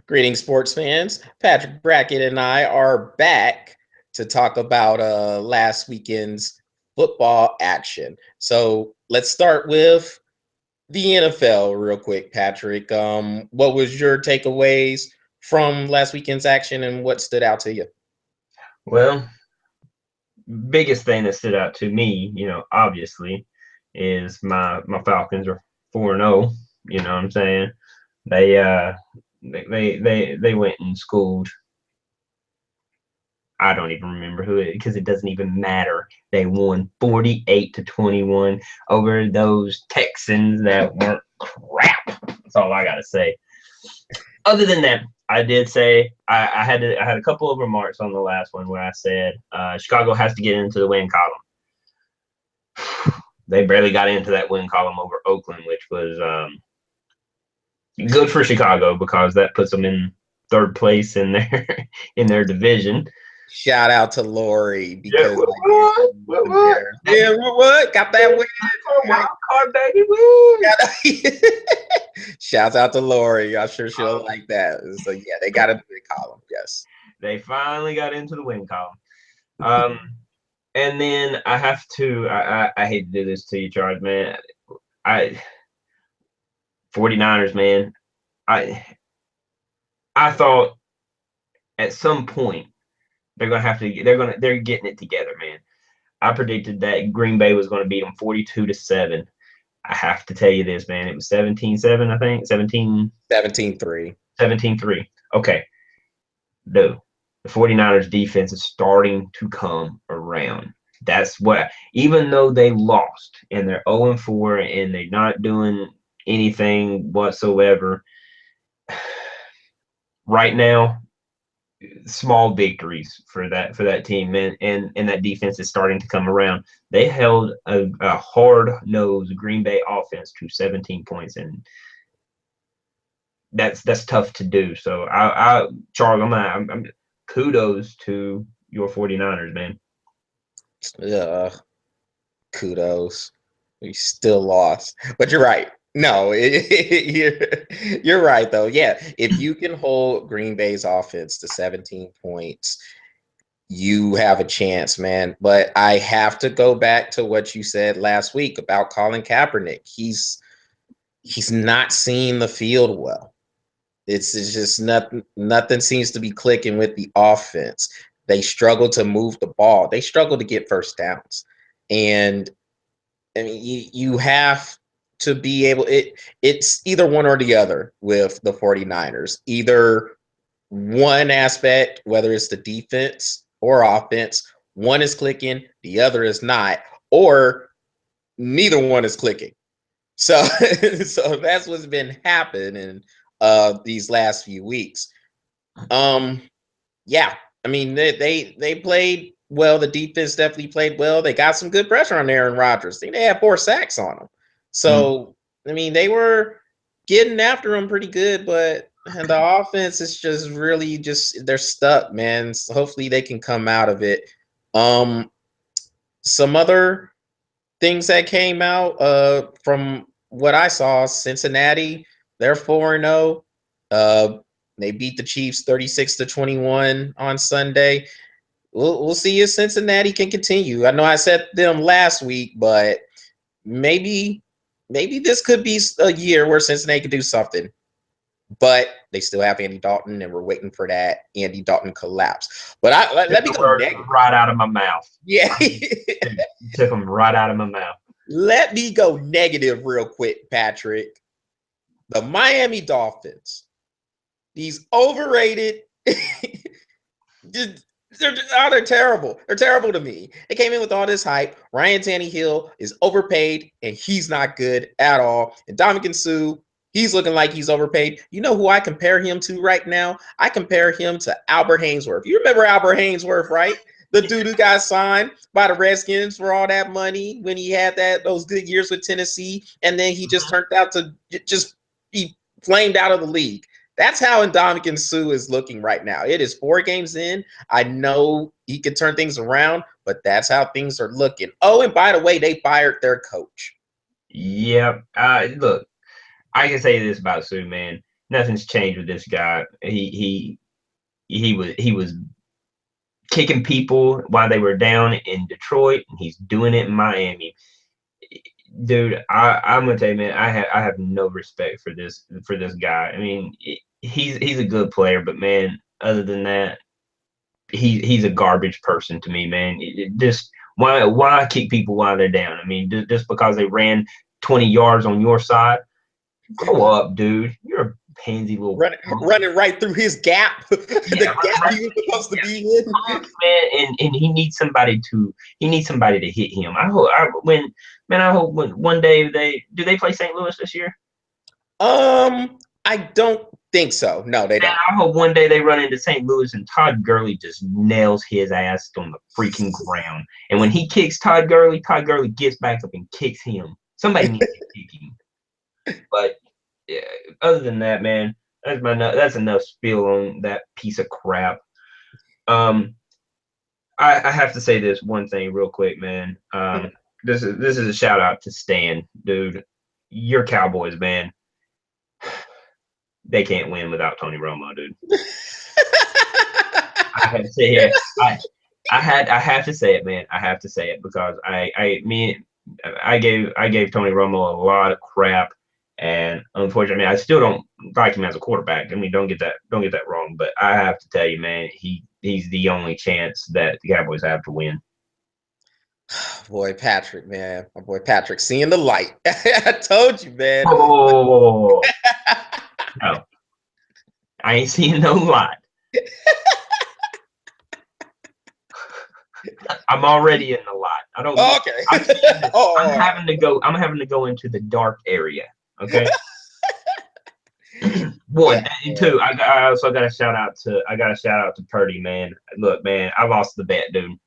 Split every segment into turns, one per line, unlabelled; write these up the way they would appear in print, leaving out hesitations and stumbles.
Greetings, sports fans. Patrick Brackett and I are back to talk about last weekend's football action. So let's start with the NFL real quick, Patrick. What was your takeaways from last weekend's action and what stood out to you?
Well, biggest thing that stood out to me, obviously, is my Falcons are 4-0. You know what I'm saying? They they went and schooled. I don't even remember who it because it doesn't even matter. They won 48-21 over those Texans that weren't crap. That's all I gotta say. Other than that, I did say I had a couple of remarks on the last one where I said Chicago has to get into the win column. They barely got into that win column over Oakland, which was good for Chicago because that puts them in third place in their in their division.
Shout out to Lori
Yeah,
because I guess
what?
yeah, what got that win?
Wild card, baby, woo!
Shouts out to Lori. I'm sure she'll like that. So yeah, they got a big column. Yes.
They finally got into the win column. Um, and then I have to. I hate to do this to you, Charles, man. I 49ers, man. I I thought at some point they're getting it together, man. I predicted that Green Bay was going to beat them 42-7. I have to tell you this, man. It was 17-7, I think.
17-3.
17-3. Okay. No. The 49ers defense is starting to come around. That's what, even though they lost and they're 0-4 and they're not doing anything whatsoever, right now, small victories for that team, and that defense is starting to come around. They held a hard-nosed Green Bay offense to 17 points, and that's tough to do. So Charles, I'm kudos to your 49ers, man.
Yeah, kudos. We still lost, but you're right. No, you're right though. Yeah, if you can hold Green Bay's offense to 17 points, you have a chance, man. But I have to go back to what you said last week about Colin Kaepernick. He's not seeing the field well. It's just nothing seems to be clicking with the offense. They struggle to move the ball. They struggle to get first downs. And I mean, you have to be able it's either one or the other with the 49ers. Either one aspect, whether it's the defense or offense, one is clicking, the other is not, or neither one is clicking. So so that's what's been happening these last few weeks. Um yeah, I mean they played well. The defense definitely played well. They got some good pressure on Aaron Rodgers. I think they had 4 sacks on him. So I mean they were getting after him pretty good, but the offense is just really just they're stuck, man. So hopefully they can come out of it. Um some other things that came out from what I saw, Cincinnati, they're 4-0. Uh they beat the Chiefs 36-21 on Sunday. We'll see if Cincinnati can continue. I know I said them last week, but maybe this could be a year where Cincinnati could do something. But they still have Andy Dalton, and we're waiting for that Andy Dalton collapse. But let me
The
go
words
negative.
right out of my mouth.
Yeah.
You took them right out of my mouth.
Let me go negative real quick, Patrick. The Miami Dolphins, these overrated, they're terrible. They're terrible to me. They came in with all this hype. Ryan Tannehill is overpaid, and he's not good at all. And Dominican Sue, he's looking like he's overpaid. You know who I compare him to right now? I compare him to Albert Haynesworth. You remember Albert Haynesworth, right? The dude who got signed by the Redskins for all that money when he had those good years with Tennessee, and then he just turned out to just be flamed out of the league. That's how Ndamukong Suh is looking right now. It is 4 games in. I know he could turn things around, but that's how things are looking. Oh, and by the way, they fired their coach.
Yeah. Look, I can say this about Sue, man. Nothing's changed with this guy. He was kicking people while they were down in Detroit, and he's doing it in Miami. Dude, I'm gonna tell you, man, I have no respect for this guy. I mean, he's a good player, but man, other than that, he's a garbage person to me, man. Just why kick people while they're down? I mean, just because they ran 20 yards on your side, grow up, dude. You're a pansy little
running right through his gap,
yeah,
the gap he was supposed to be in.
man, and he needs somebody to hit him. I hope when one day they play St. Louis this year.
I don't think so. No, they don't.
I hope one day they run into St. Louis and Todd Gurley just nails his ass on the freaking ground. And when he kicks Todd Gurley gets back up and kicks him. Somebody needs to kick him. But yeah, other than that, man, that's enough spiel on that piece of crap. I have to say this one thing real quick, man. This is a shout out to Stan, dude. Your Cowboys, man. They can't win without Tony Romo, dude. I have to say it. I have to say it, man. I have to say it because I gave Tony Romo a lot of crap, and unfortunately, I still don't like him as a quarterback. I mean, don't get that wrong, but I have to tell you, man, he's the only chance that the Cowboys have to win.
Boy, Patrick, man, my boy Patrick, seeing the light. I told you, man.
Oh, no, I ain't seeing no light. I'm already in the light. I don't.
Okay.
I'm having to go into the dark area. Okay. One and two. I also got a shout out to Purdy, man. Look, man, I lost the bet, dude.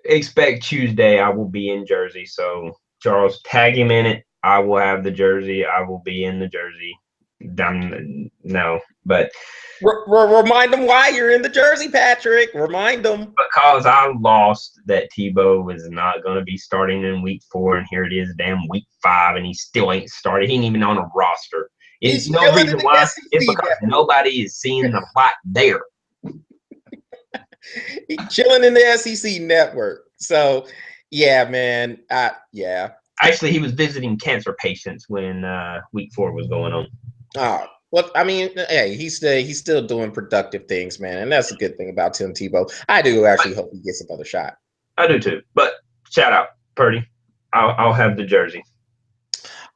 Expect Tuesday I will be in Jersey. So Charles, tag him in it. I will have the jersey. I will be in the jersey. No, but
remind them why you're in the jersey, Patrick. Remind them.
Because I lost that Tebow was not going to be starting in week 4, and here it is, damn week 5, and he still ain't started. He ain't even on a roster. It's no reason why. It's because nobody is seeing the light there.
He's chilling in the SEC network. So, yeah, man. Yeah.
Actually, he was visiting cancer patients when week 4 was going on.
Oh, well, I mean, hey, he's still doing productive things, man, and that's a good thing about Tim Tebow. I do actually hope he gets another shot.
I do too. But shout out, Purdy. I'll have the jersey.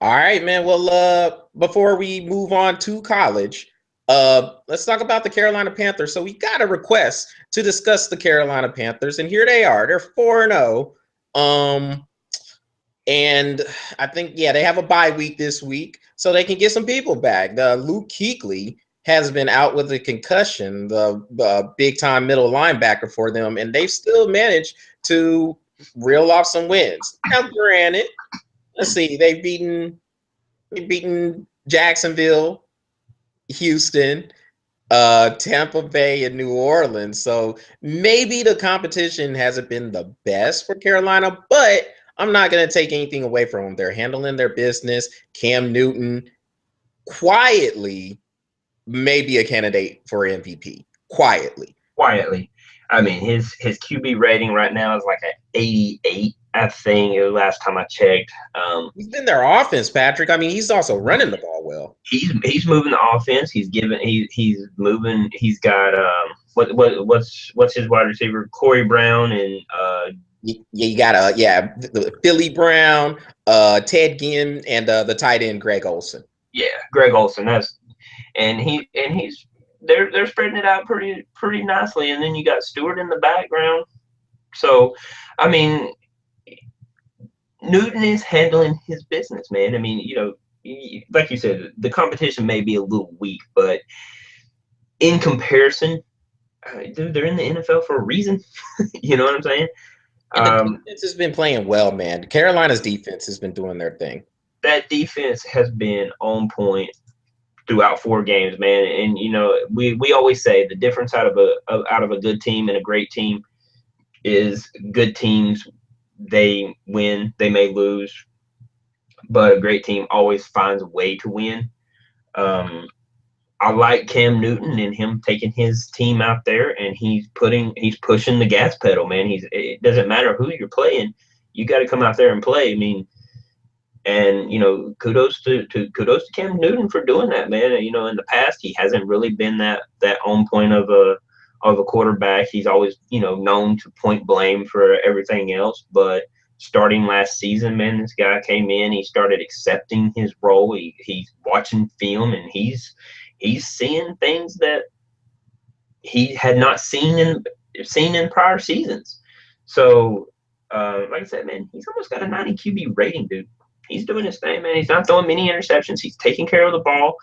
All right, man. Well, before we move on to college, let's talk about the Carolina Panthers. So we got a request to discuss the Carolina Panthers, and here they are. They're 4-0. And I think, they have a bye week this week, so they can get some people back. Luke Kuechly has been out with a concussion, the big-time middle linebacker for them, and they've still managed to reel off some wins. Now, granted, let's see, they've beaten Jacksonville, Houston, Tampa Bay, and New Orleans. So maybe the competition hasn't been the best for Carolina, but I'm not going to take anything away from them. They're handling their business. Cam Newton quietly may be a candidate for MVP. Quietly.
I mean, his QB rating right now is like an 88, I think, last time I checked.
He's been their offense, Patrick. I mean, he's also running the ball well.
He's moving the offense. He's moving. He's got what's his wide receiver? Corey Brown and
you got Philly Brown, Ted Ginn, and the tight end Greg Olsen.
Yeah, Greg Olsen. They're spreading it out pretty nicely, and then you got Stewart in the background. So, I mean, Newton is handling his business, man. I mean, like you said, the competition may be a little weak, but in comparison, dude, they're in the NFL for a reason. You know what I'm saying?
And the defense has been playing well, man. Carolina's defense has been doing their thing.
That defense has been on point throughout 4 games, man. And we always say the difference out of a good team and a great team is good teams, they win, they may lose, but a great team always finds a way to win. I like Cam Newton and him taking his team out there and he's pushing the gas pedal, man. It doesn't matter who you're playing, you got to come out there and play. I mean, and kudos to Cam Newton for doing that, man. You know, in the past he hasn't really been that on point of a quarterback. He's always known to point blame for everything else, but starting last season, man, this guy came in, he started accepting his role. He's watching film and he's seeing things that he had not seen in prior seasons. So, like I said, man, he's almost got a 90 QB rating, dude. He's doing his thing, man. He's not throwing many interceptions. He's taking care of the ball,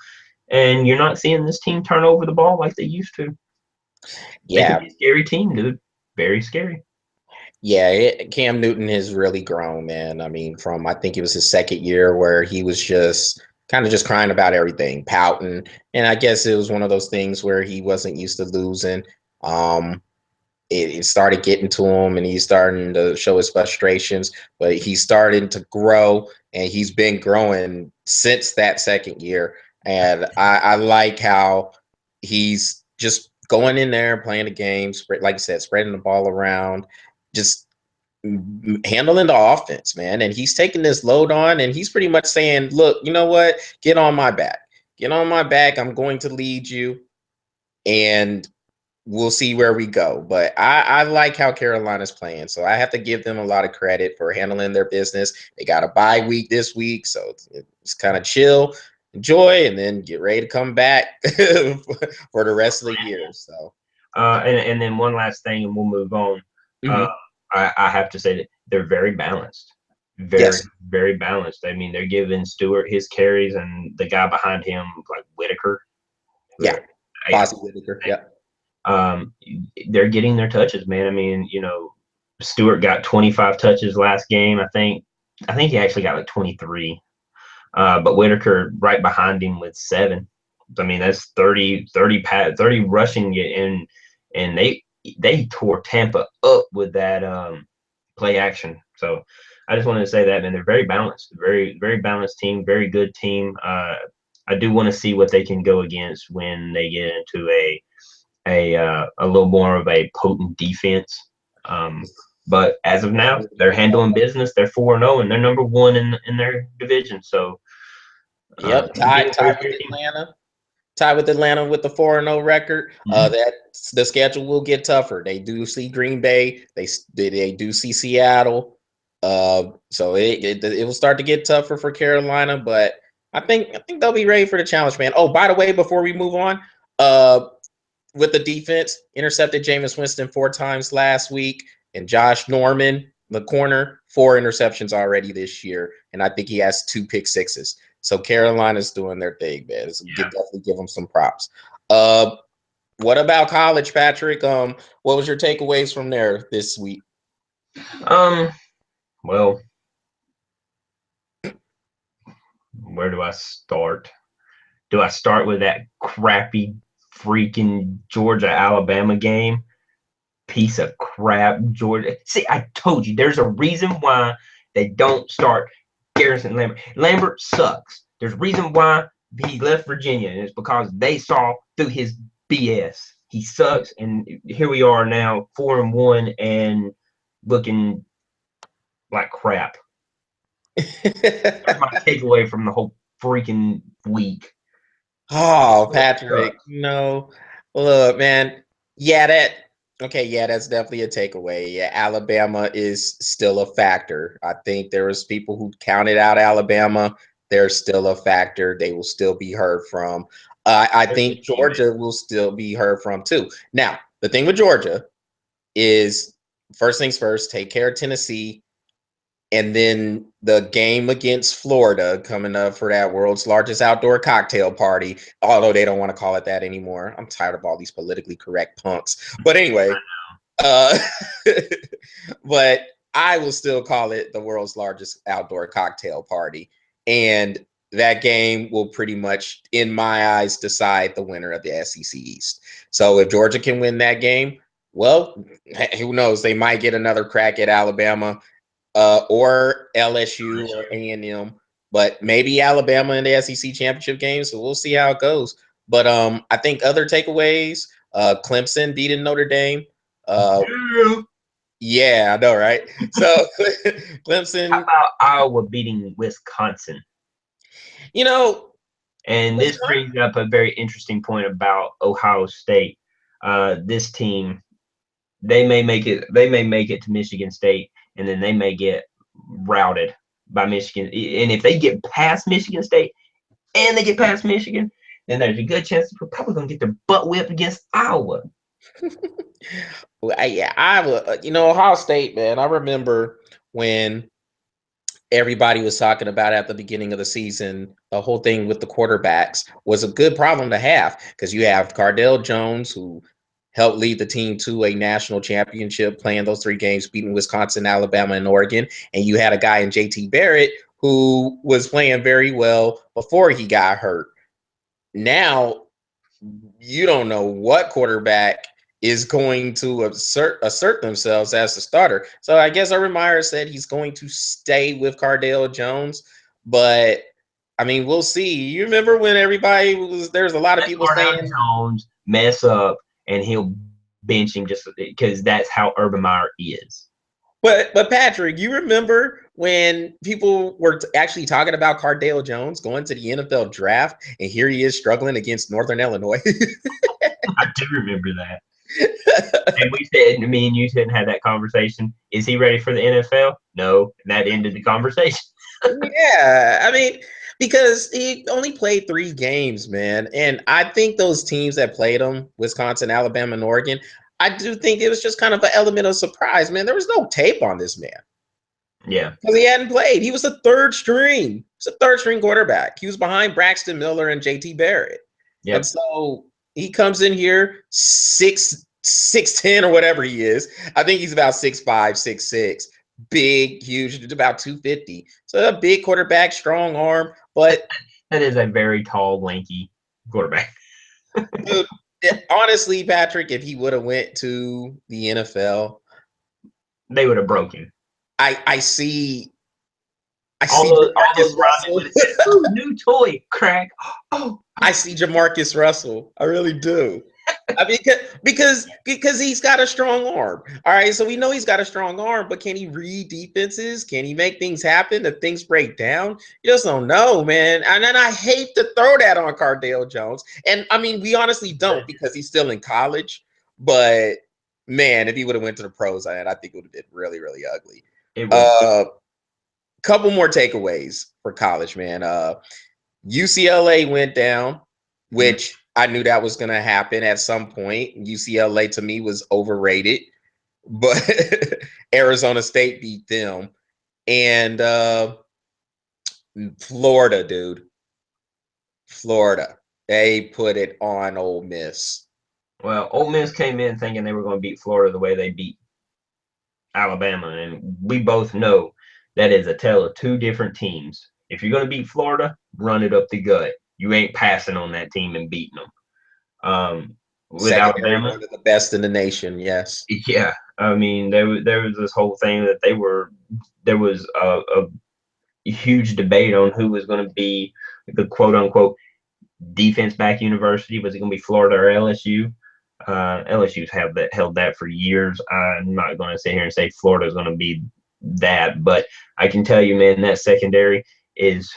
and you're not seeing this team turn over the ball like they used to. They
Yeah.
could be a scary team, dude. Very scary.
Yeah, Cam Newton has really grown, man. I mean, from I think it was his second year where he was just kind of just crying about everything, pouting, and I guess it was one of those things where he wasn't used to losing. Um, it started getting to him, and he's starting to show his frustrations. But he's starting to grow, and he's been growing since that second year. And I like how he's just going in there, playing the games, like you said, spreading the ball around, just handling the offense, man. And he's taking this load on, and he's pretty much saying, look, you know what? Get on my back. Get on my back. I'm going to lead you, and we'll see where we go. But I like how Carolina's playing, so I have to give them a lot of credit for handling their business. They got a bye week this week, so it's kind of chill, enjoy, and then get ready to come back for the rest of the year. So,
And then one last thing, and we'll move on. Uh,
mm-hmm.
I have to say that they're very balanced, very
Yes,
very balanced. I mean, they're giving Stewart his carries, and the guy behind him, like Whitaker,
yeah,
I,
Bossy Whitaker, yeah,
um, they're getting their touches, man. I mean, Stewart got 25 touches last game. I think he actually got like 23. But Whitaker right behind him with 7. I mean, that's 30 rushing, and they tore Tampa up with that play action. So I just wanted to say that, man, they're very balanced, very very balanced team, very good team. I do want to see what they can go against when they get into a little more of a potent defense. But as of now, they're handling business. They're 4-0, and they're number one in their division. So
yep, tied with Atlanta. Tied with Atlanta with the 4-0 record. That the schedule will get tougher. They do see Green Bay. They do see Seattle. So it will start to get tougher for Carolina, but I think they'll be ready for the challenge, man. Oh, by the way, before we move on, with the defense, intercepted Jameis Winston 4 times last week, and Josh Norman, the corner, 4 interceptions already this year, and I think he has 2 pick sixes. So Carolina's doing their thing, man. So definitely give them some props. What about college, Patrick? What was your takeaways from there this week?
Well, where do I start? Do I start with that crappy freaking Georgia Alabama game? Piece of crap, Georgia. See, I told you there's a reason why they don't start Garrison Lambert. Lambert sucks. There's a reason why he left Virginia, and it's because they saw through his BS. He sucks, and here we are now, 4-1, and looking like crap. That's my takeaway from the whole freaking week.
Oh, Patrick, no. Look, man. Yeah, that's definitely a takeaway. Yeah, Alabama is still a factor. I think there was people who counted out Alabama. They're still a factor. They will still be heard from. I think Georgia will still be heard from too. Now, the thing with Georgia is first things first, take care of Tennessee. And then the game against Florida coming up for that world's largest outdoor cocktail party, although they don't want to call it that anymore. I'm tired of all these politically correct punks. But anyway, uh, but I will still call it the world's largest outdoor cocktail party. And that game will pretty much, in my eyes, decide the winner of the SEC East. So if Georgia can win that game, well, who knows? They might get another crack at Alabama or LSU or A&M. but maybe Alabama in the SEC championship game. So we'll see how it goes. But I think other takeaways: Clemson beating Notre Dame. Yeah, I know, right? So
How
Clemson,
about Iowa beating Wisconsin?
you know,
And this brings up a very interesting point about Ohio State. This team, they may make it. They may make it to Michigan State, and then they may get routed by Michigan. And if they get past Michigan State and they get past Michigan, then there's a good chance they're probably going to get their butt whipped against Iowa.
yeah, Iowa. Ohio State, man. I remember when everybody was talking about at the beginning of the season, the whole thing with the quarterbacks was a good problem to have because you have Cardale Jones, who helped lead the team to a national championship, playing those 3 games, beating Wisconsin, Alabama, and Oregon. And you had a guy in JT Barrett who was playing very well before he got hurt. Now, you don't know what quarterback is going to assert themselves as the starter. So I guess Urban Meyer said he's going to stay with Cardale Jones, but I mean, we'll see. You remember when there's a lot of people
Cardale
saying
Jones mess up and he'll bench him just because that's how Urban Meyer is.
But Patrick, you remember when people were actually talking about Cardale Jones going to the NFL draft, and here he is struggling against Northern Illinois?
I do remember that. And we said, me and you didn't have that conversation. Is he ready for the NFL? No. And that ended the conversation.
Yeah, I mean, because he only played 3 games, man. And I think those teams that played him, Wisconsin, Alabama, and Oregon, I do think it was just kind of an element of surprise, man. There was no tape on this man.
Yeah.
Because he hadn't played. He was a third string. He's a third string quarterback. He was behind Braxton Miller and JT Barrett.
Yep.
And so he comes in here 6'10" or whatever he is. I think he's about 6'5", 6'6". Big, huge, about 250. So a big quarterback, strong arm, but
that is a very tall, lanky quarterback.
dude, honestly, Patrick, if he would have went to the NFL,
they would have broken.
I see
Jamarcus Russell. Ooh, new toy, crack. Oh,
I see Jamarcus Russell. I really do. I mean, because he's got a strong arm. All right, so we know he's got a strong arm, but can he read defenses? Can he make things happen if things break down? You just don't know, man. And then I hate to throw that on Cardale Jones. And I mean, we honestly don't because he's still in college. But man, if he would have went to the pros, I think it would have been really, really ugly. Couple more takeaways for college, man. UCLA went down, which I knew that was going to happen at some point. UCLA to me was overrated, but Arizona State beat them. And Florida, dude. Florida. They put it on Ole Miss.
Well, Ole Miss came in thinking they were going to beat Florida the way they beat Alabama, and we both know that is a tale of 2 different teams. If you're going to beat Florida, run it up the gut. You ain't passing on that team and beating them. With Alabama,
one of the best in the nation, yes.
Yeah, I mean there was this whole thing that there was a huge debate on who was going to be the quote unquote defense back university. Was it going to be Florida or LSU? LSU's held that for years. I'm not going to sit here and say Florida is going to be that, but I can tell you, man, that secondary is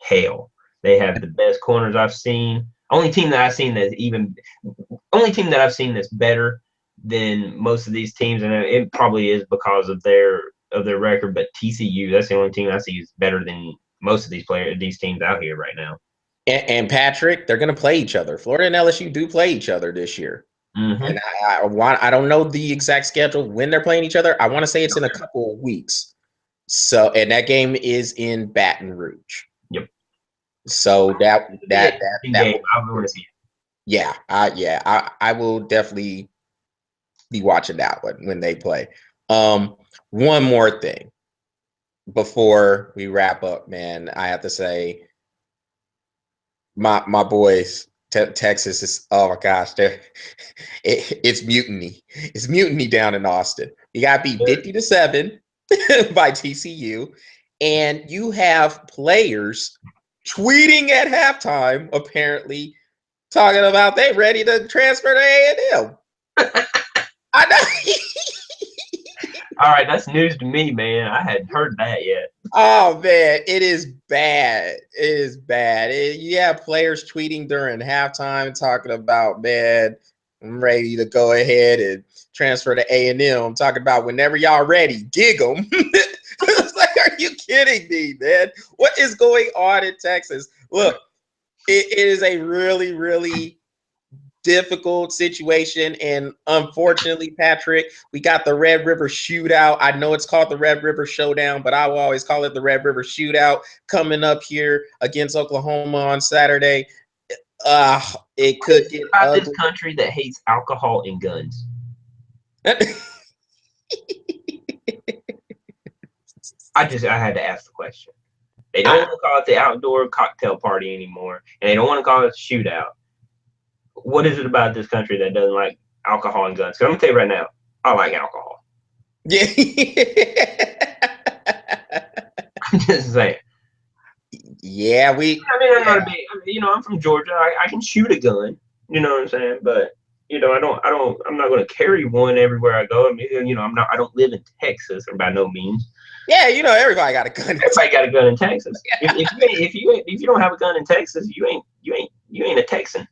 hell. They have the best corners I've seen. Only team that I've seen that's better than most of these teams, and it probably is because of their record. But TCU, that's the only team I see is better than most of these teams out here right now.
And Patrick, they're going to play each other. Florida and LSU do play each other this year.
Mm-hmm.
And I don't know the exact schedule when they're playing each other. I want to say it's in a couple of weeks. So, and that game is in Baton Rouge.
Yep.
So that
game, I will see it.
Yeah, I will definitely be watching that one when they play. One more thing before we wrap up, man. I have to say, my boys, Texas is, oh my gosh, it's mutiny. It's mutiny down in Austin. You got beat 50-7 by TCU, and you have players tweeting at halftime, apparently, talking about they ready to transfer to A&M. I know.
All right, that's news to me, man. I hadn't heard that yet.
Oh man, it is bad. It is bad. You have players tweeting during halftime talking about, man, I'm ready to go ahead and transfer to A&M. I'm talking about whenever y'all ready, gig them. It's like, are you kidding me, man? What is going on in Texas? Look, it is a really, really difficult situation, and unfortunately, Patrick, we got the Red River Shootout. I know it's called the Red River Showdown, but I will always call it the Red River Shootout coming up here against Oklahoma on Saturday. It could get
About
ugly.
this country that hates alcohol and guns. I had to ask the question. They don't want to call it the outdoor cocktail party anymore, and they don't want to call it a shootout. What is it about this country that doesn't like alcohol and guns? 'Cause I'm gonna tell you right now, I like alcohol.
Yeah.
I'm just saying.
Yeah,
I mean, I'm not a big. I'm from Georgia. I can shoot a gun. You know what I'm saying? But I'm not going to carry one everywhere I go. I mean, I don't live in Texas, or by no means.
Yeah, everybody got a gun.
Everybody got a gun in Texas. Yeah. If you don't have a gun in Texas, you ain't a Texan.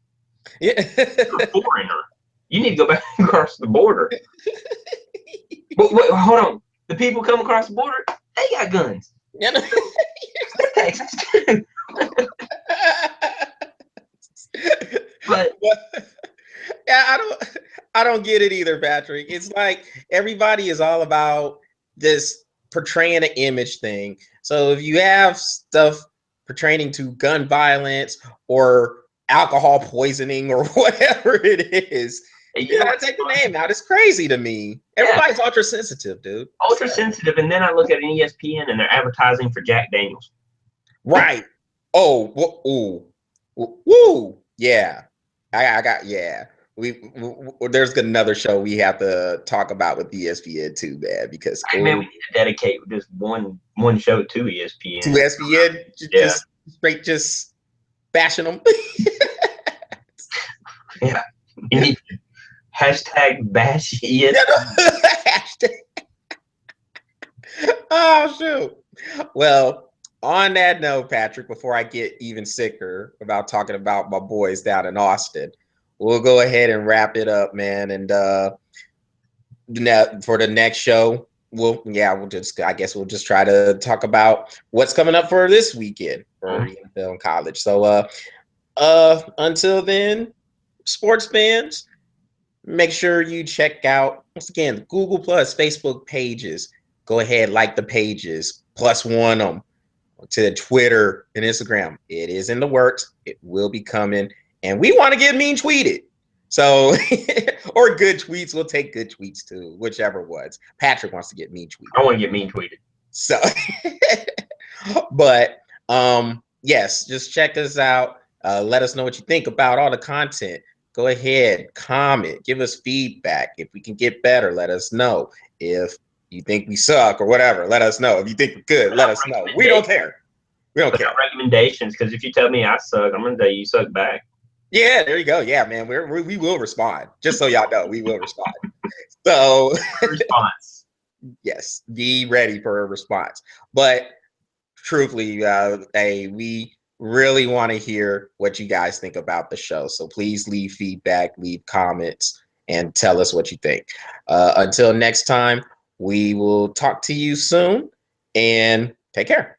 Yeah.
You're a foreigner. You need to go back across the border. But wait, hold on. The people come across the border, they got guns.
You know?
Texas. But
yeah, I don't get it either, Patrick. It's like everybody is all about this portraying an image thing. So if you have stuff pertaining to gun violence or alcohol poisoning or whatever it is, you gotta take the name out. It's crazy to me. Everybody's ultra sensitive, dude.
Ultra sensitive, and then I look at an ESPN and they're advertising for Jack Daniels.
Right. Oh, woo. Yeah. I got, yeah. There's another show we have to talk about with ESPN too, man, because
man, we need to dedicate just one show to ESPN.
To ESPN, just straight just bashing them.
Yeah. You need to hashtag bash ESPN.
Oh shoot. Well, on that note, Patrick, before I get even sicker about talking about my boys down in Austin, we'll go ahead and wrap it up, man. And for the next show, I guess we'll just try to talk about what's coming up for this weekend for NFL and college. So until then, sports fans, make sure you check out, once again, the Google Plus, Facebook pages. Go ahead, like the pages, +1 them to Twitter and Instagram. It is in the works. It will be coming. And we want to get mean tweeted. So, or good tweets. We'll take good tweets too, whichever ones. Patrick wants to get mean tweeted.
I want to get mean tweeted.
So, but yes, just check us out. Let us know what you think about all the content. Go ahead, comment, give us feedback. If we can get better, let us know. If you think we suck or whatever, let us know. If you think we're good, let us know. We don't care. We don't care.
Recommendations, because if you tell me I suck, I'm going to tell you suck back.
Yeah, there you go. Yeah, man, we will respond. Just so y'all know, we will respond. So
response.
Yes, be ready for a response. But truthfully, we really want to hear what you guys think about the show. So please leave feedback, leave comments, and tell us what you think. Until next time, we will talk to you soon, and take care.